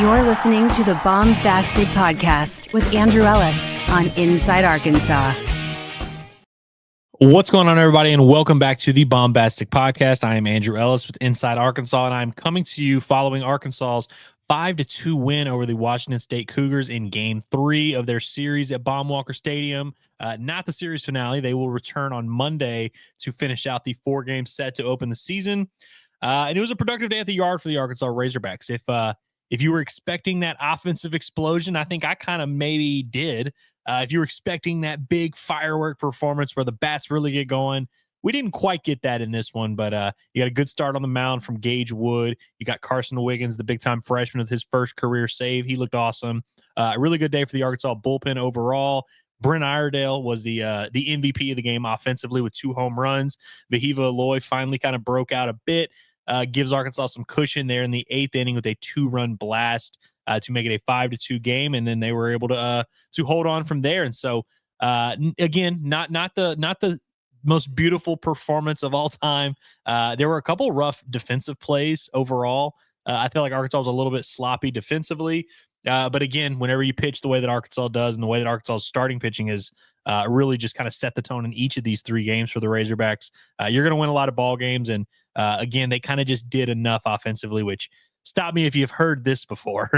You're listening to the Baumbastic Podcast with Andrew Ellis on Inside Arkansas. What's going on, everybody, and welcome back to the Baumbastic Podcast. I am Andrew Ellis with Inside Arkansas, and I'm coming to you following Arkansas's 5-2 win over the Washington State Cougars in Game 3 of their series at Baum-Walker Stadium. Not the series finale. They will return on Monday to finish out the 4-game set to open the season. And it was a productive day at the yard for the Arkansas Razorbacks. If you were expecting that offensive explosion, I think I kind of maybe did. If you were expecting that big firework performance where the bats really get going, we didn't quite get that in this one, but you got a good start on the mound from Gage Wood. You got Carson Wiggins, the big-time freshman with his first career save. He looked awesome. A really good day for the Arkansas bullpen overall. Brent Iredale was the MVP of the game offensively with 2 home runs. Vahiva Aloy finally kind of broke out a bit, gives Arkansas some cushion there in the 8th inning with a 2-run blast to make it a 5-2 game, and then they were able to hold on from there. And so again, not the most beautiful performance of all time. There were a couple rough defensive plays overall. I feel like Arkansas was a little bit sloppy defensively. But again, whenever you pitch the way that Arkansas does and the way that Arkansas' starting pitching is really just kind of set the tone in each of these 3 games for the Razorbacks, you're going to win a lot of ball games. And again, they kind of just did enough offensively, which stop me if you've heard this before.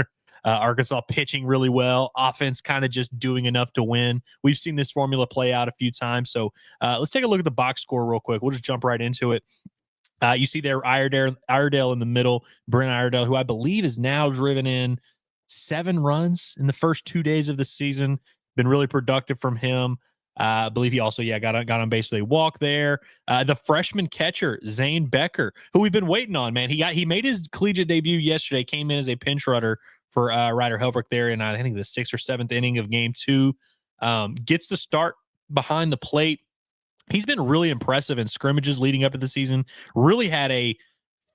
Arkansas pitching really well, offense kind of just doing enough to win. We've seen this formula play out a few times. So let's take a look at the box score real quick. We'll just jump right into it. You see there Iredale in the middle, Brent Iredale, who I believe is now driven in 7 runs in the first 2 days of the season. Been really productive from him. I believe he also, got on base with a walk there. The freshman catcher, Zane Becker, who we've been waiting on, man. He made his collegiate debut yesterday, came in as a pinch runner for Ryder Helfrich there in, I think, the 6th or 7th inning of Game 2. Gets the start behind the plate. He's been really impressive in scrimmages leading up to the season. Really had a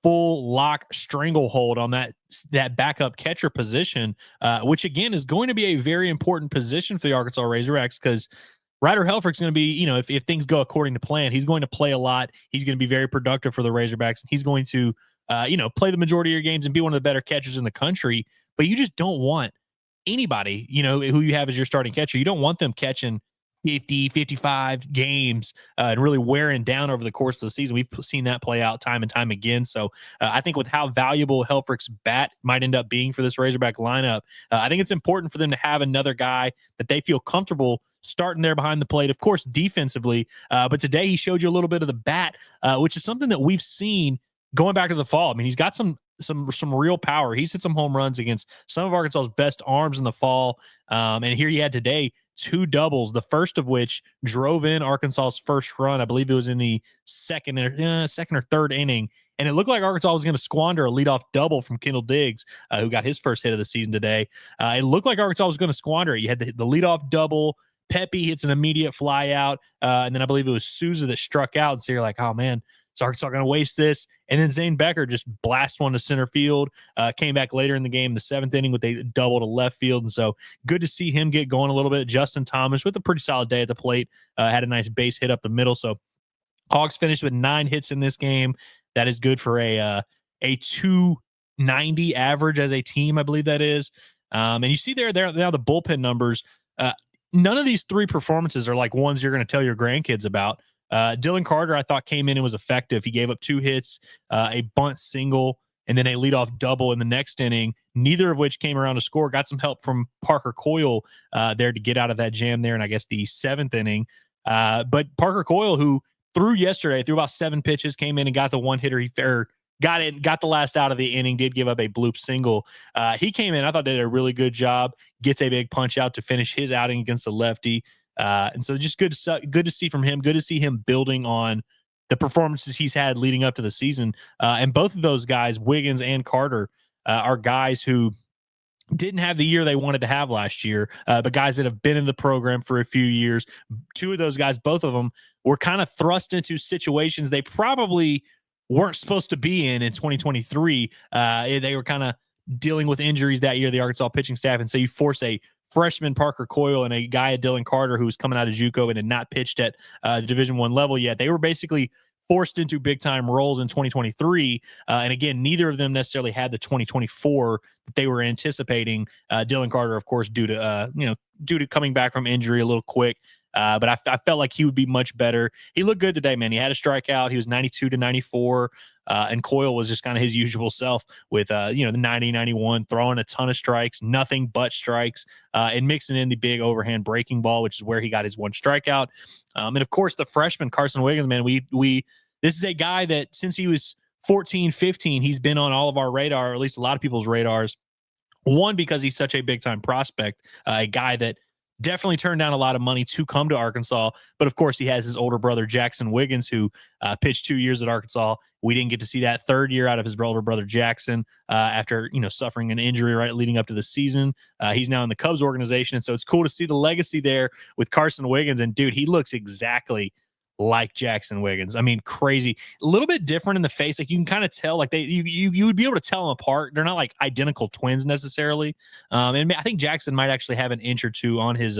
full lock stranglehold on that backup catcher position, which, again, is going to be a very important position for the Arkansas Razorbacks because Ryder Helfrich's going to be, if things go according to plan, he's going to play a lot. He's going to be very productive for the Razorbacks. He's going to, play the majority of your games and be one of the better catchers in the country. But you just don't want anybody, who you have as your starting catcher. You don't want them catching 50, 55 games and really wearing down over the course of the season. We've seen that play out time and time again. So I think with how valuable Helfrich's bat might end up being for this Razorback lineup, I think it's important for them to have another guy that they feel comfortable starting there behind the plate, of course, defensively. But today he showed you a little bit of the bat, which is something that we've seen going back to the fall. I mean, he's got some real power. He's hit some home runs against some of Arkansas's best arms in the fall. And here he had today 2 doubles, the first of which drove in Arkansas's first run. I believe it was in the second or 3rd inning. And it looked like Arkansas was going to squander a leadoff double from Kendall Diggs, who got his first hit of the season today. It looked like Arkansas was going to squander it. You had the leadoff double. Pepe hits an immediate fly out. And then I believe it was Souza that struck out. So you're like, oh, man, is Arkansas going to waste this? And then Zane Becker just blasts one to center field, came back later in the game, the 7th inning with a double to left field. And so good to see him get going a little bit. Justin Thomas with a pretty solid day at the plate, had a nice base hit up the middle. So Hogs finished with 9 hits in this game. That is good for a 290 average as a team, I believe that is. And you see there now the bullpen numbers. None of these 3 performances are like ones you're going to tell your grandkids about. Dylan Carter, I thought, came in and was effective. He gave up 2 hits, a bunt single, and then a leadoff double in the next inning, neither of which came around to score. Got some help from Parker Coyle there to get out of that jam there in, I guess, the 7th inning. But Parker Coyle, who threw about 7 pitches, came in and got the 1-hitter. He got the last out of the inning, did give up a bloop single. He came in, I thought, did a really good job, gets a big punch out to finish his outing against the lefty. And so just good to see from him. Good to see him building on the performances he's had leading up to the season. And both of those guys, Wiggins and Carter, are guys who didn't have the year they wanted to have last year, but guys that have been in the program for a few years. 2 of those guys, both of them, were kind of thrust into situations they probably weren't supposed to be in 2023. They were kind of dealing with injuries that year, the Arkansas pitching staff. And so you force a freshman Parker Coyle and a guy at Dylan Carter who was coming out of JUCO and had not pitched at the Division I level yet. They were basically forced into big time roles in 2023. And again, neither of them necessarily had the 2024 that they were anticipating. Dylan Carter, of course, due to coming back from injury a little quick. But I felt like he would be much better. He looked good today, man. He had a strikeout. He was 92 to 94. And Coyle was just kind of his usual self with, the 90, 91, throwing a ton of strikes, nothing but strikes, and mixing in the big overhand breaking ball, which is where he got his one strikeout. And of course, the freshman Carson Wiggins, man, this is a guy that since he was 14, 15, he's been on all of our radar, or at least a lot of people's radars. One, because he's such a big time prospect, a guy that definitely turned down a lot of money to come to Arkansas. But of course, he has his older brother, Jackson Wiggins, who pitched 2 years at Arkansas. We didn't get to see that third year out of his older brother, Jackson, after, suffering an injury right leading up to the season. He's now in the Cubs organization. And so it's cool to see the legacy there with Carson Wiggins. And dude, he looks exactly like Jackson Wiggins. I mean, crazy. A little bit different in the face. Like you can kind of tell, like you would be able to tell them apart. They're not like identical twins necessarily. And I think Jackson might actually have an inch or two on his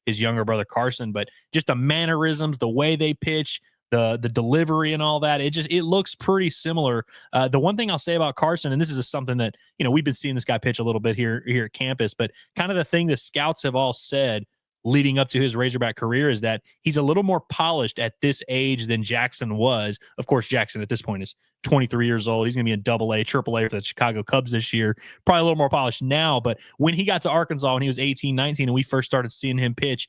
younger brother Carson, but just the mannerisms, the way they pitch, the delivery and all that, it looks pretty similar. The one thing I'll say about Carson, and this is something that, we've been seeing this guy pitch a little bit here at campus, but kind of the thing the scouts have all said leading up to his Razorback career is that he's a little more polished at this age than Jackson was. Of course, Jackson at this point is 23 years old. He's going to be in AA, AAA for the Chicago Cubs this year. Probably a little more polished now, but when he got to Arkansas when he was 18, 19, and we first started seeing him pitch,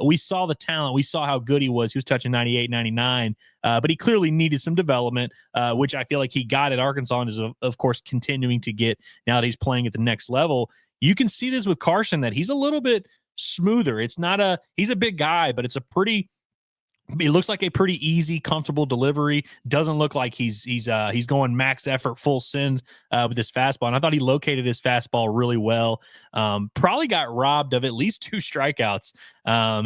we saw the talent. We saw how good he was. He was touching 98, 99, but he clearly needed some development, which I feel like he got at Arkansas and is, of course, continuing to get now that he's playing at the next level. You can see this with Carson, that he's a little bit smoother. He's a big guy, but it looks like a pretty easy, comfortable delivery. Doesn't look like he's going max effort, full send with his fastball. And I thought he located his fastball really well. Probably got robbed of at least 2 strikeouts.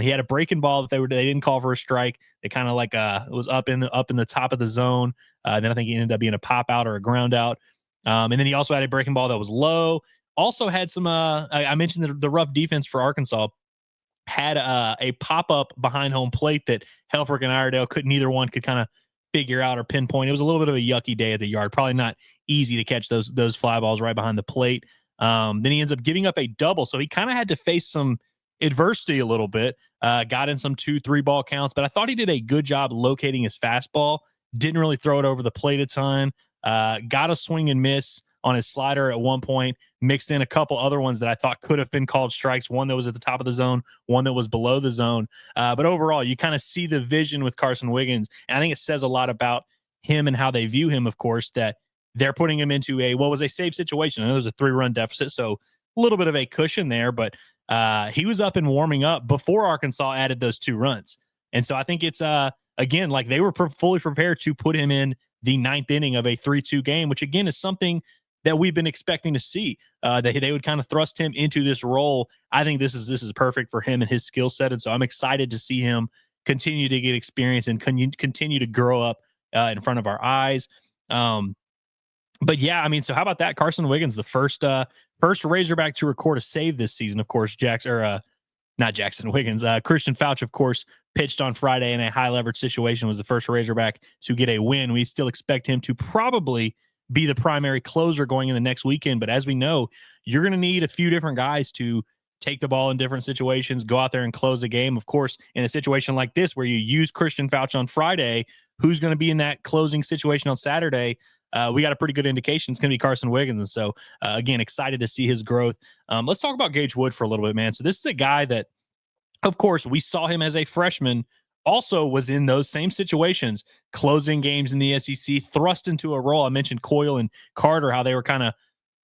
He had a breaking ball that they didn't call for a strike. They kind of like it was up in the top of the zone. Then I think he ended up being a pop out or a ground out. And then he also had a breaking ball that was low. Also had some, I mentioned the rough defense for Arkansas, had a pop-up behind home plate that Helfrich and Iredale neither one could kind of figure out or pinpoint. It was a little bit of a yucky day at the yard. Probably not easy to catch those fly balls right behind the plate. Then he ends up giving up a double, so he kind of had to face some adversity a little bit. Got in some 2-3 ball counts, but I thought he did a good job locating his fastball. Didn't really throw it over the plate a ton. Got a swing and miss on his slider at one point, mixed in a couple other ones that I thought could have been called strikes, one that was at the top of the zone, one that was below the zone. But overall, you kind of see the vision with Carson Wiggins, and I think it says a lot about him and how they view him, of course, that they're putting him into what was a safe situation. I know it was a 3-run deficit, so a little bit of a cushion there, but he was up and warming up before Arkansas added those 2 runs. And so I think it's, again, like they were fully prepared to put him in the 9th inning of a 3-2 game, which again is something that we've been expecting to see, that they would kind of thrust him into this role. I think this is perfect for him and his skill set. And so I'm excited to see him continue to get experience and continue to grow up in front of our eyes. But yeah, I mean, so how about that? Carson Wiggins, the first Razorback to record a save this season. Of course, not Jackson Wiggins. Christian Fouch, of course, pitched on Friday in a high leverage situation, was the first Razorback to get a win. We still expect him to probably be the primary closer going in the next weekend. But as we know, you're going to need a few different guys to take the ball in different situations, go out there and close a game. Of course, in a situation like this where you use Christian Fouch on Friday, who's going to be in that closing situation on Saturday? We got a pretty good indication it's going to be Carson Wiggins. And so, again, excited to see his growth. Let's talk about Gage Wood for a little bit, man. So this is a guy that, of course, we saw him as a freshman, also was in those same situations, closing games in the SEC, thrust into a role. I mentioned Coyle and Carter, how they were kind of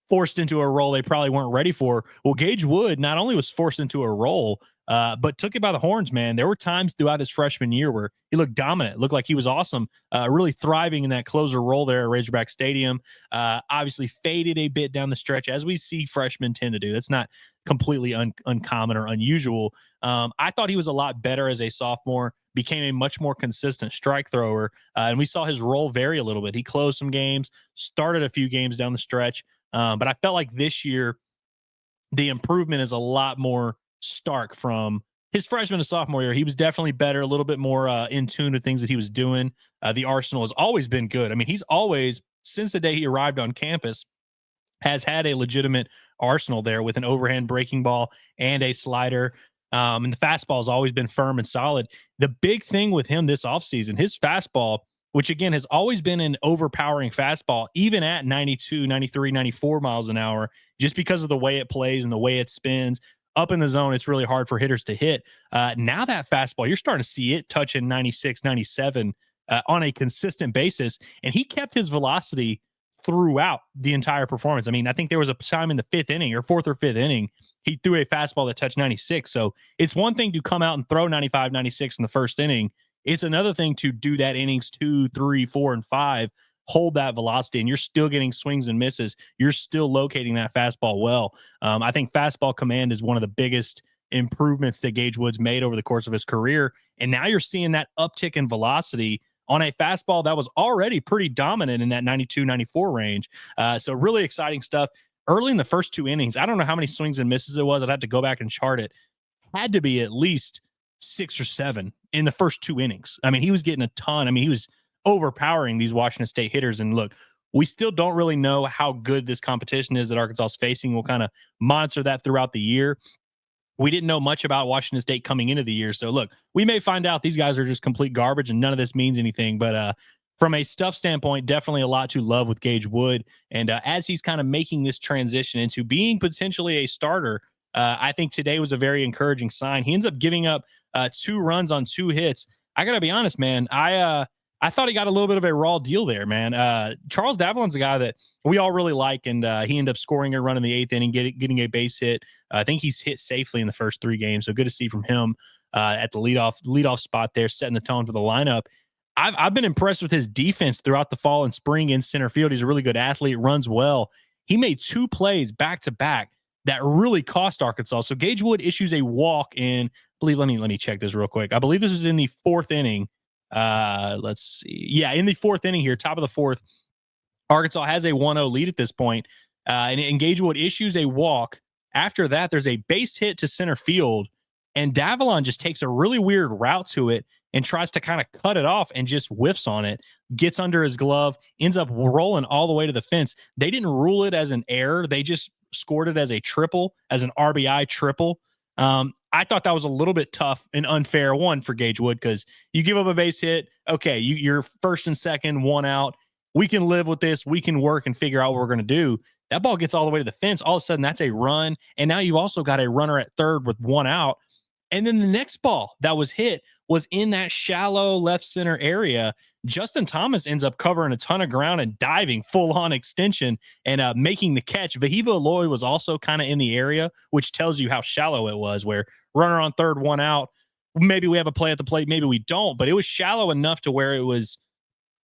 forced into a role they probably weren't ready for. Well, Gage Wood not only was forced into a role, but took it by the horns, man. There were times throughout his freshman year where he looked dominant, looked like he was awesome, really thriving in that closer role there at Razorback Stadium. Obviously faded a bit down the stretch, as we see freshmen tend to do. That's not completely uncommon or unusual. I thought he was a lot better as a sophomore, became a much more consistent strike thrower, and we saw his role vary a little bit. He closed some games, started a few games down the stretch, but I felt like this year the improvement is a lot more stark from his freshman and sophomore year, he was definitely better, a little bit more in tune with things that he was doing. The arsenal has always been good. I mean, he's always, since the day he arrived on campus, has had a legitimate arsenal there with an overhand breaking ball and a slider. And the fastball has always been firm and solid. The big thing with him this offseason, his fastball, which again has always been an overpowering fastball, even at 92, 93, 94 miles an hour, just because of the way it plays and the way it spins. Up in the zone, it's really hard for hitters to hit. Now that fastball, you're starting to see it touching 96, 97 on a consistent basis. And he kept his velocity throughout the entire performance. I mean, I think there was a time in the fifth inning or fourth or fifth inning, he threw a fastball that touched 96. So it's one thing to come out and throw 95, 96 in the first inning. It's another thing to do that innings 2, 3, 4, and 5, hold that velocity, and you're still getting swings and misses. You're still locating that fastball well. I think fastball command is one of the biggest improvements that Gage Wood's made over the course of his career. And now you're seeing that uptick in velocity on a fastball that was already pretty dominant in that 92, 94 range. So really exciting stuff. Early in the first 2 innings, I don't know how many swings and misses it was. I'd have to go back and chart it. Had to be at least 6 or 7 in the first 2 innings. I mean, he was getting a ton. I mean, he was overpowering these Washington State hitters. And look, we still don't really know how good this competition is that Arkansas is facing. We'll kind of monitor that throughout the year. We didn't know much about Washington State coming into the year. So look, we may find out these guys are just complete garbage and none of this means anything. But from a stuff standpoint, definitely a lot to love with Gage Wood. And as he's kind of making this transition into being potentially a starter, I think today was a very encouraging sign. He ends up giving up 2 runs on 2 hits. I got to be honest, man. I thought he got a little bit of a raw deal there, man. Charles Davalon's a guy that we all really like, and he ended up scoring a run in the 8th inning, getting a base hit. I think he's hit safely in the first 3 games, so good to see from him at the leadoff spot there, setting the tone for the lineup. I've been impressed with his defense throughout the fall and spring in center field. He's a really good athlete, runs well. He made 2 plays back-to-back that really cost Arkansas. So Gage Wood issues a walk in, let me check this real quick. I believe this is in the 4th inning. Let's see. Yeah, in the 4th inning here, top of the 4th, Arkansas has a 1-0 lead at this point. And Gage Wood issues a walk. After that, there's a base hit to center field, and Davalon just takes a really weird route to it and tries to kind of cut it off and just whiffs on it, gets under his glove, ends up rolling all the way to the fence. They didn't rule it as an error. They just scored it as a triple, as an RBI triple. I thought that was a little bit tough and unfair, one, for Gage Wood, because you give up a base hit. Okay, you're first and second, 1 out. We can live with this. We can work and figure out what we're going to do. That ball gets all the way to the fence. All of a sudden, that's a run. And now you've also got a runner at third with 1 out. And then the next ball that was hit was in that shallow left center area. Justin Thomas ends up covering a ton of ground and diving full-on extension and making the catch. Vahiva Aloy was also kind of in the area, which tells you how shallow it was, where runner on third, 1 out. Maybe we have a play at the plate, maybe we don't, but it was shallow enough to where it was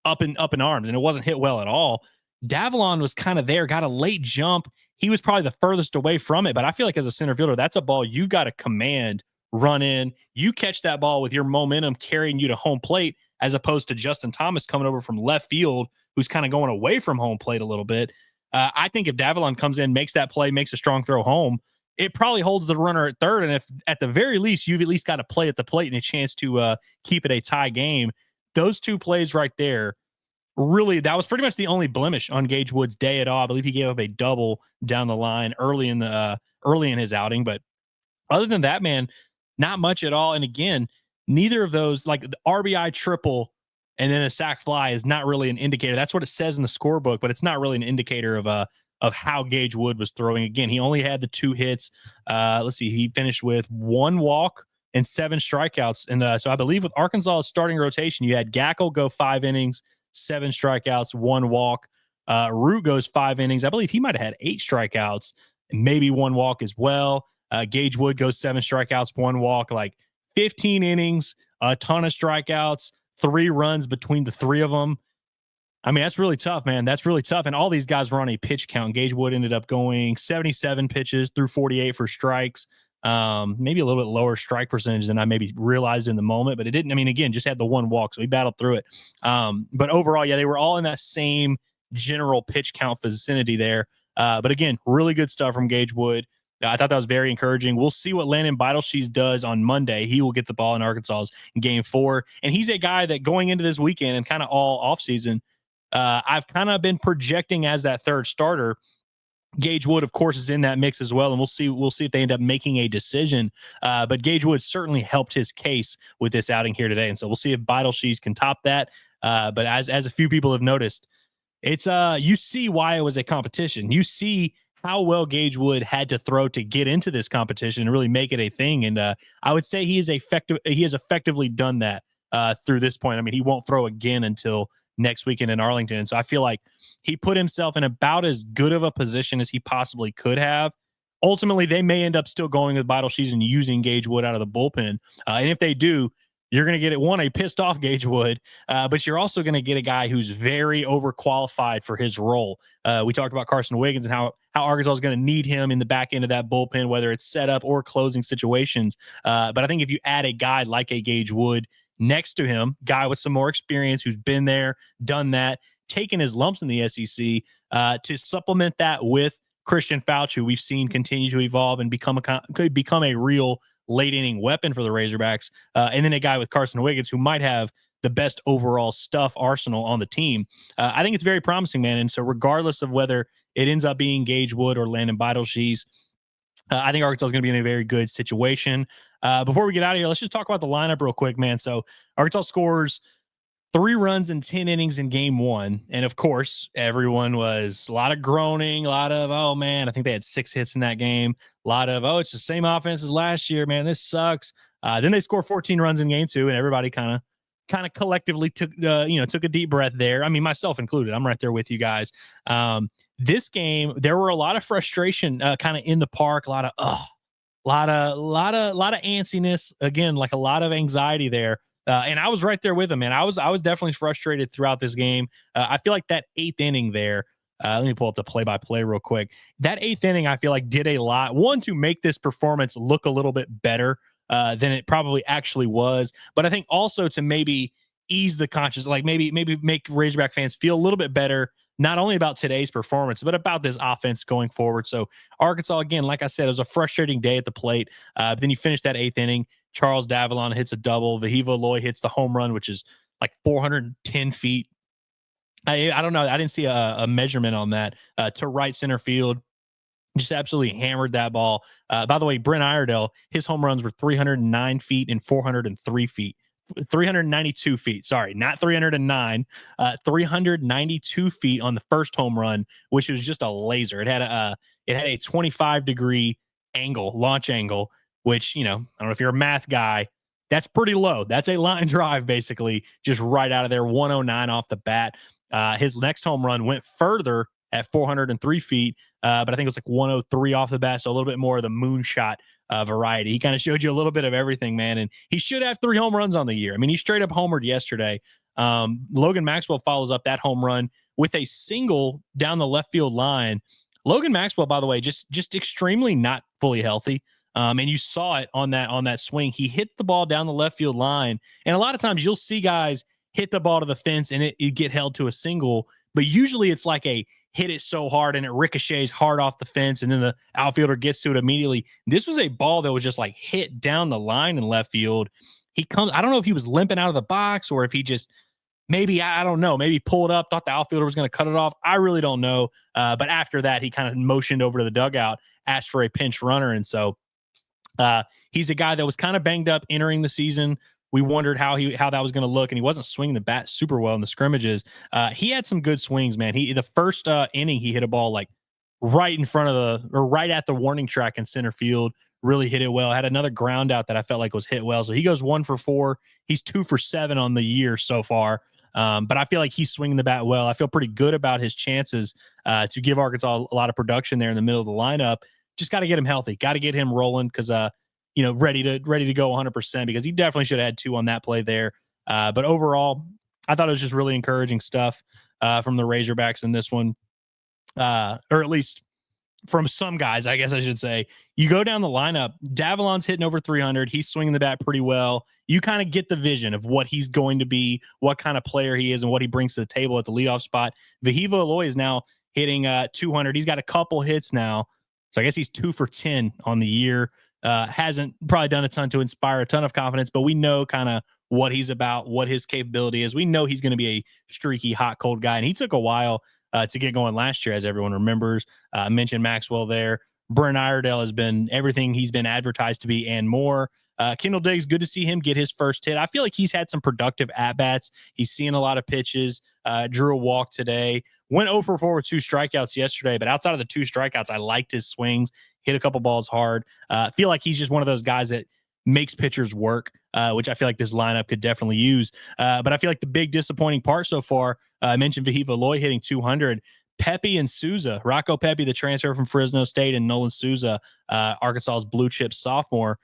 up in arms, and it wasn't hit well at all. Davalon was kind of there, got a late jump. He was probably the furthest away from it, but I feel like as a center fielder, that's a ball you've got to command, run in. You catch that ball with your momentum carrying you to home plate, as opposed to Justin Thomas coming over from left field, who's kind of going away from home plate a little bit. I think if Davalon comes in, makes that play, makes a strong throw home, it probably holds the runner at third. And if at the very least, you've at least got a play at the plate and a chance to keep it a tie game. Those 2 plays right there, really, that was pretty much the only blemish on Gage Wood's day at all. I believe he gave up a double down the line early in his outing. But other than that, man, not much at all. And again, neither of those, like the RBI triple and then a sac fly, is not really an indicator. That's what it says in the scorebook, but it's not really an indicator of how Gage Wood was throwing. Again, he only had the 2 hits. Let's see, he finished with 1 walk and 7 strikeouts. And so I believe with Arkansas' starting rotation, you had Gackle go 5 innings, 7 strikeouts, 1 walk. Root goes 5 innings. I believe he might have had 8 strikeouts and maybe 1 walk as well. Gage Wood goes 7 strikeouts, 1 walk, like 15 innings, a ton of strikeouts, 3 runs between the 3 of them. I mean, that's really tough, man. That's really tough. And all these guys were on a pitch count. Gage Wood ended up going 77 pitches through 48 for strikes. Maybe a little bit lower strike percentage than I maybe realized in the moment, but it didn't. I mean, again, just had the 1 walk, so he battled through it. But overall, yeah, they were all in that same general pitch count vicinity there. But again, really good stuff from Gage Wood. I thought that was very encouraging. We'll see what Landon Beidelshees does on Monday. He will get the ball in Arkansas's game 4. And he's a guy that going into this weekend and kind of all offseason, I've kind of been projecting as that third starter. Gage Wood, of course, is in that mix as well, and we'll see if they end up making a decision. But Gage Wood certainly helped his case with this outing here today, and so we'll see if Beidelshees can top that. But as a few people have noticed, it's you see why it was a competition. You see how well Gage Wood had to throw to get into this competition and really make it a thing. And I would say he has effectively done that through this point. I mean, he won't throw again until next weekend in Arlington. And so I feel like he put himself in about as good of a position as he possibly could have. Ultimately, they may end up still going with Beidelshees and using Gage Wood out of the bullpen. And if they do, you're going to get a pissed off Gage Wood, but you're also going to get a guy who's very overqualified for his role. We talked about Carson Wiggins and how Arkansas is going to need him in the back end of that bullpen, whether it's setup or closing situations. But I think if you add a guy like a Gage Wood next to him, guy with some more experience who's been there, done that, taken his lumps in the SEC, to supplement that with Christian Fauch, who we've seen continue to evolve and could become a real late inning weapon for the Razorbacks, and then a guy with Carson Wiggins who might have the best overall stuff arsenal on the team. I think it's very promising, man. And so regardless of whether it ends up being Gage Wood or Landon Beidelshees, I think Arkansas is going to be in a very good situation. Before we get out of here, let's just talk about the lineup real quick, man. So Arkansas scores 3 runs in 10 innings in game 1. And of course, everyone was a lot of groaning, a lot of, oh man, I think they had 6 hits in that game. A lot of, oh, it's the same offense as last year, man. This sucks. Then they score 14 runs in game 2, and everybody kind of collectively took a deep breath there. I mean, myself included. I'm right there with you guys. This game, there were a lot of frustration kind of in the park, a lot of antsiness. Again, like a lot of anxiety there. And I was right there with him, man. I was definitely frustrated throughout this game. I feel like that 8th inning there, let me pull up the play-by-play real quick. That 8th inning, I feel like did a lot. One, to make this performance look a little bit better than it probably actually was. But I think also to maybe ease the conscience, like maybe make Razorback fans feel a little bit better, not only about today's performance, but about this offense going forward. So Arkansas, again, like I said, it was a frustrating day at the plate. But then you finish that 8th inning. Charles Davalon hits a double. Vahiva Loy hits the home run, which is like 410 feet. I don't know. I didn't see a measurement on that to right center field. Just absolutely hammered that ball. By the way, Brent Iredale, his home runs were 309 feet and 403 feet. 392 feet. Sorry, not 309. 392 feet on the first home run, which was just a laser. It had a 25-degree launch angle, which, I don't know if you're a math guy, that's pretty low. That's a line drive, basically, just right out of there. 109 off the bat. His next home run went further at 403 feet, but I think it was like 103 off the bat, so a little bit more of the moonshot variety. He kind of showed you a little bit of everything, man, and he should have 3 home runs on the year. I mean, he straight up homered yesterday. Logan Maxwell follows up that home run with a single down the left field line. Logan Maxwell, by the way, just extremely not fully healthy. And you saw it on that swing. He hit the ball down the left field line. And a lot of times you'll see guys hit the ball to the fence and it get held to a single, but usually it's like a hit it so hard and it ricochets hard off the fence and then the outfielder gets to it immediately. This was a ball that was just like hit down the line in left field. I don't know if he was limping out of the box or if he just I don't know, maybe pulled up, thought the outfielder was going to cut it off. I really don't know. But after that, he kind of motioned over to the dugout, asked for a pinch runner. And so he's a guy that was kind of banged up entering the season. We wondered how that was going to look, and he wasn't swinging the bat super well in the scrimmages. He had some good swings, man. The first inning, he hit a ball like right at the warning track in center field. Really hit it well. Had another ground out that I felt like was hit well. So he goes 1 for 4. He's 2 for 7 on the year so far. But I feel like he's swinging the bat well. I feel pretty good about his chances to give Arkansas a lot of production there in the middle of the lineup. Just got to get him healthy. Got to get him rolling because ready to go 100% because he definitely should have had 2 on that play there. But overall, I thought it was just really encouraging stuff from the Razorbacks in this one, or at least from some guys, I guess I should say. You go down the lineup, Davalon's hitting over 300. He's swinging the bat pretty well. You kind of get the vision of what he's going to be, what kind of player he is, and what he brings to the table at the leadoff spot. Vahiva Loy is now hitting 200. He's got a couple hits now. So I guess he's 2 for 10 on the year. Hasn't probably done a ton to inspire a ton of confidence, but we know kind of what he's about, what his capability is. We know he's going to be a streaky, hot, cold guy. And he took a while to get going last year, as everyone remembers. I mentioned Maxwell there. Brent Iredale has been everything he's been advertised to be and more. Kendall Diggs, good to see him get his first hit. I feel like he's had some productive at-bats. He's seeing a lot of pitches, drew a walk today, went 0 for 4 with 2 strikeouts yesterday, but outside of the 2 strikeouts, I liked his swings, hit a couple balls hard. I feel like he's just one of those guys that makes pitchers work, which I feel like this lineup could definitely use. But I feel like the big disappointing part so far, I mentioned Fayetteville Fly hitting 200. Pepe and Souza, Rocco Pepe, the transfer from Fresno State, and Nolan Souza, Arkansas's blue chip sophomore.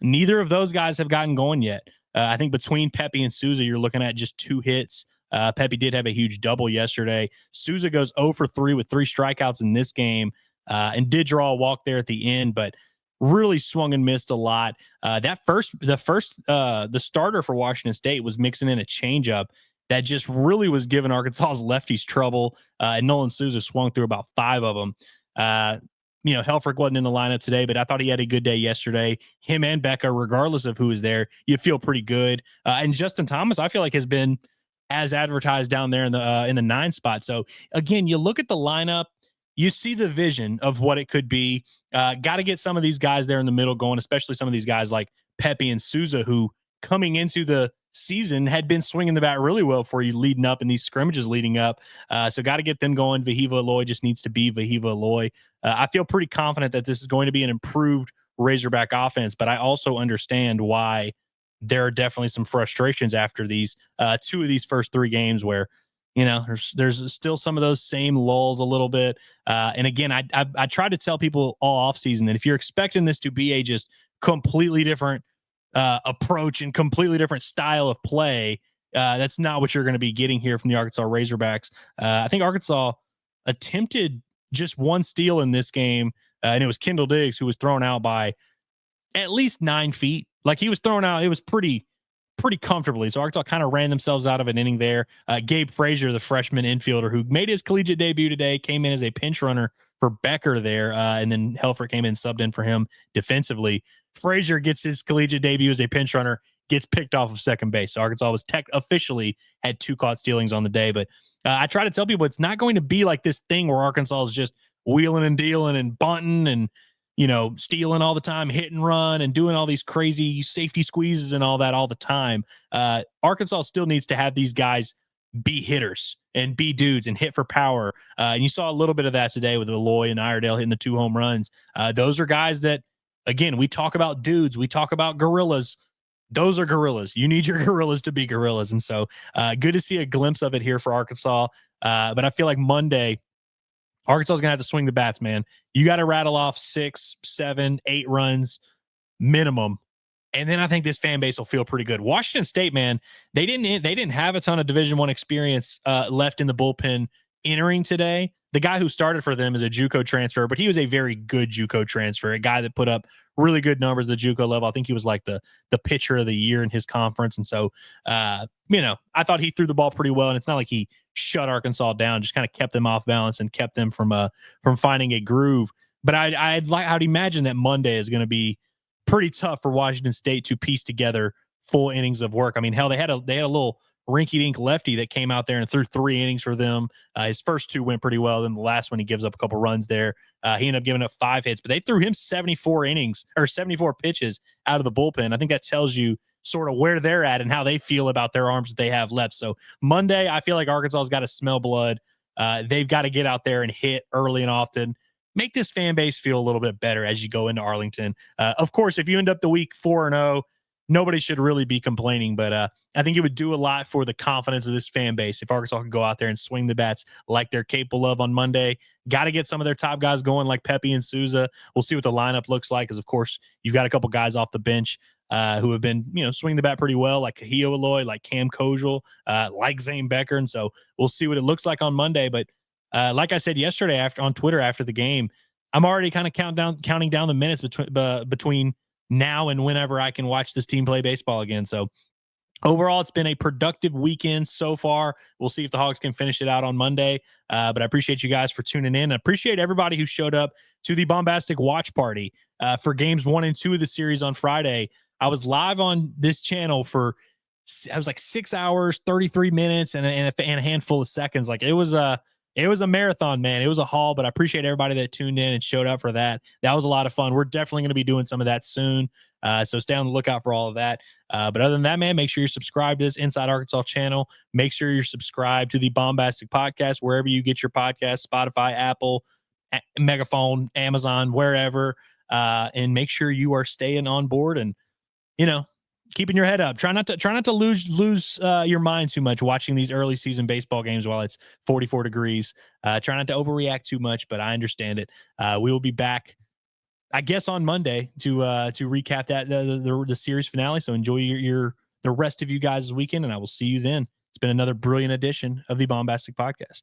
Neither of those guys have gotten going yet. I think between Pepe and Souza, you're looking at just 2 hits. Pepe did have a huge double yesterday. Souza goes 0 for 3 with 3 strikeouts in this game and did draw a walk there at the end, but really swung and missed a lot. The starter for Washington State was mixing in a changeup that just really was giving Arkansas's lefties trouble. And Nolan Souza swung through about 5 of them. Helfrich wasn't in the lineup today, but I thought he had a good day yesterday. Him and Becca, regardless of who is there, you feel pretty good. And Justin Thomas, I feel like has been as advertised down there in the 9 spot. So again, you look at the lineup, you see the vision of what it could be. Got to get some of these guys there in the middle going, especially some of these guys like Pepe and Souza, who coming into the season had been swinging the bat really well for you leading up in these scrimmages leading up. So got to get them going. Fayetteville Fly just needs to be Fayetteville Fly. I feel pretty confident that this is going to be an improved Razorback offense, but I also understand why there are definitely some frustrations after these 2 of these first 3 games where, there's still some of those same lulls a little bit. And again, I try to tell people all offseason that if you're expecting this to be a just completely different approach and completely different style of play, that's not what you're going to be getting here from the Arkansas Razorbacks. I think Arkansas attempted just 1 steal in this game, and it was Kendall Diggs, who was thrown out by at least 9 feet. Like, he was thrown out, it was pretty comfortably. So Arkansas kind of ran themselves out of an inning there. Gabe Frazier, the freshman infielder who made his collegiate debut today, came in as a pinch runner for Becker there, and then Helfer came in, subbed in for him defensively. Frazier gets his collegiate debut as a pinch runner, gets picked off of second base. So Arkansas was officially had 2 caught stealings on the day. But I try to tell people it's not going to be like this thing where Arkansas is just wheeling and dealing and bunting and, stealing all the time, hit and run and doing all these crazy safety squeezes and all that all the time. Arkansas still needs to have these guys be hitters and be dudes and hit for power. And you saw a little bit of that today with Eloy and Iredale hitting the 2 home runs. Those are guys that, again, we talk about dudes, we talk about gorillas. Those are gorillas. You need your gorillas to be gorillas. And so good to see a glimpse of it here for Arkansas. But I feel like Monday, Arkansas is going to have to swing the bats, man. You got to rattle off 6, 7, 8 runs minimum. And then I think this fan base will feel pretty good. Washington State, man, they didn't have a ton of Division I experience left in the bullpen entering today. The guy who started for them is a JUCO transfer, but he was a very good JUCO transfer, a guy that put up really good numbers at the JUCO level. I think he was like the pitcher of the year in his conference. And so, I thought he threw the ball pretty well, and it's not like he shut Arkansas down, just kind of kept them off balance and kept them from finding a groove. But I'd imagine that Monday is going to be pretty tough for Washington State to piece together full innings of work. I mean, hell, they had a little rinky-dink lefty that came out there and threw 3 innings for them. His first 2 went pretty well. Then the last one, he gives up a couple runs there. He ended up giving up 5 hits, but they threw him 74 pitches out of the bullpen. I think that tells you sort of where they're at and how they feel about their arms that they have left. So Monday, I feel like Arkansas's got to smell blood. They've got to get out there and hit early and often. Make this fan base feel a little bit better as you go into Arlington. Of course, if you end up the week 4-0, nobody should really be complaining, but I think it would do a lot for the confidence of this fan base if Arkansas can go out there and swing the bats like they're capable of on Monday. Got to get some of their top guys going like Pepe and Souza. We'll see what the lineup looks like because, of course, you've got a couple guys off the bench who have been, swinging the bat pretty well, like Kahio Eloy, like Cam Kojal, like Zane Becker. And so we'll see what it looks like on Monday. But like I said yesterday on Twitter after the game, I'm already kind of counting down the minutes between now and whenever I can watch this team play baseball again. So overall, it's been a productive weekend so far. We'll see if the Hogs can finish it out on Monday. But I appreciate you guys for tuning in. I appreciate everybody who showed up to the Baumbastic watch party for games 1 and 2 of the series on Friday. I was live on this channel for, I was like 6 hours, 33 minutes, and a handful of seconds. Like it was a marathon, man. It was a haul, but I appreciate everybody that tuned in and showed up for that. That was a lot of fun. We're definitely going to be doing some of that soon. So stay on the lookout for all of that. But other than that, man, make sure you're subscribed to this Inside Arkansas channel. Make sure you're subscribed to the Baumbastic Podcast, wherever you get your podcast, Spotify, Apple, Megaphone, Amazon, wherever. And make sure you are staying on board and, keeping your head up. Try not to lose your mind too much watching these early season baseball games while it's 44 degrees. Try not to overreact too much, but I understand it. We will be back, I guess, on Monday to recap that the series finale. So enjoy the rest of you guys' weekend, and I will see you then. It's been another brilliant edition of the Baumbastic Podcast.